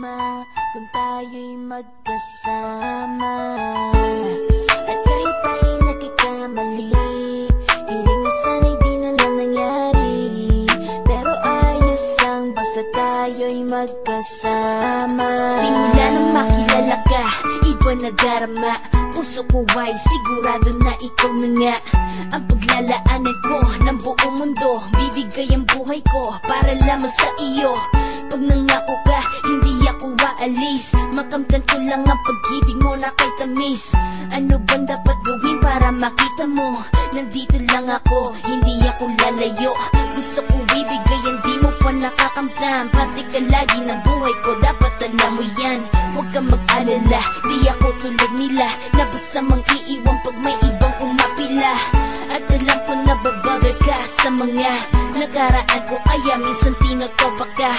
masama kung tayo'y magkasama. At kahit tayo'y nagkakamali, hiling na sana'y di na lang nangyari. Pero ayos ang basta tayo'y magkasama. Simula nang makilala ka, iba na darama. Puso ko ay sigurado na ikaw na nga ang paglalaanan ko ng buong mundo. Bibigay ang buhay ko para lamang sa iyo. Pag nangako ka, hindi ako aalis. Makamtan ko lang ang pag-ibig mo na kay tamis. Ano bang dapat gawin para makita mo? Nandito lang ako, hindi ako lalayo. Gusto ko ibigay ang di mo pa nakakamtan. Parte ka lagi ng buhay ko, dapat alam mo yan. Huwag kang mag-alala, di ako tulad nila na basta mang iiwan pag may ibang umapila. At alam ko na babother ka sa mga nakaraan ko, kaya minsan tinotopa ka.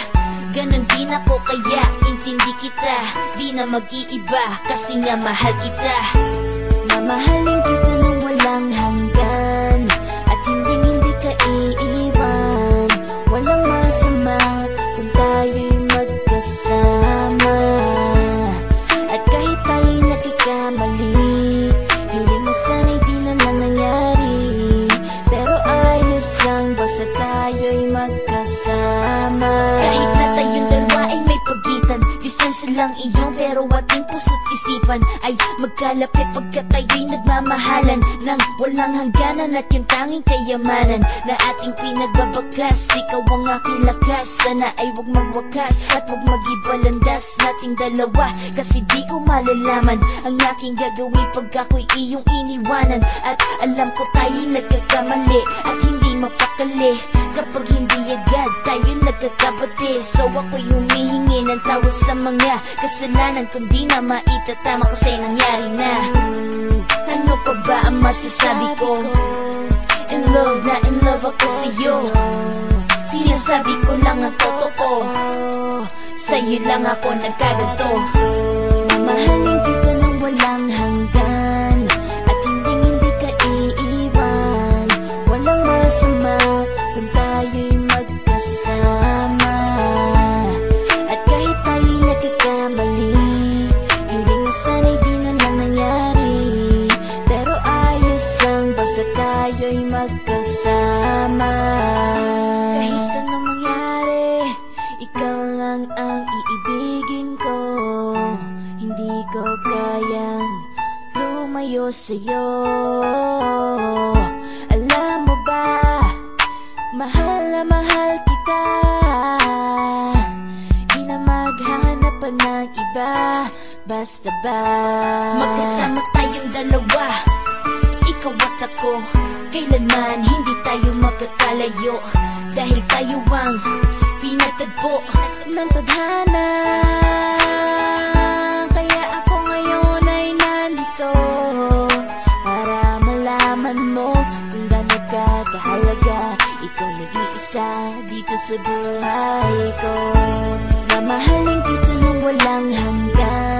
Ganon din ako kaya intindi kita. Di na mag-iiba kasi nga mahal kita. Mamahalin kita nang walang hanggan at hindi ka iiwan. Walang masama kung tayo'y magkasama. At kahit tayo'y nagkakamali, hiling na sana'y di na lang nangyari. Pero ayos lang basta tayo'y magkasama. Kahit na tayong dalawa ay may pagitan, distansya lang iyon pero ating puso't isipan ay magkalapit pagkat tayo'y nagmamahalan ng walang hangganan. At yung tanging kayamanan na ating pinagbabakas, ikaw ang aking lakas. Sana ay huwag magwakas at huwag mag-ibalandas nating dalawa, kasi di ko malalaman ang aking gagawin pag ako'y iyong iniwanan. At alam ko tayo'y nagkakamali at hindi mapakali kapag hindi agad tayo nagkakabati. So ako'y humihingi ng tawad sa mga kasalanan kung di na maitatama kasi nangyari na. Ano pa ba ang masasabi ko? In love na in love ako sa'yo. Sinasabi ko lang ang totoo, sa'yo lang ako nagkaganto. Mamahalin kita nang walang hanggan at hindi ka iiwan. Walang masama kung tayo'y magkasama. At kahit tayo'y nagkakamali, hiling na sana'y di na lang nangyari. Pero ayos lang basta tayo'y magkasama. Kahit anong mangyari, ikaw lang ang iibigin ko. Hindi ko kayang lumayo sa'yo. Alam mo ba, mahal na mahal kita. Di na maghahanap pa ng iba, basta ba magkasama tayong dalawa, ikaw at ako. Kailanman hindi tayo magkakalayo, dahil tayo ang pinatagpo ng tadhana. Kaya ako ngayon ay nandito para malaman mo kung gaano ka kahalaga. Ikaw nag-iisa dito sa buhay ko. Mamahalin kita nang walang hanggan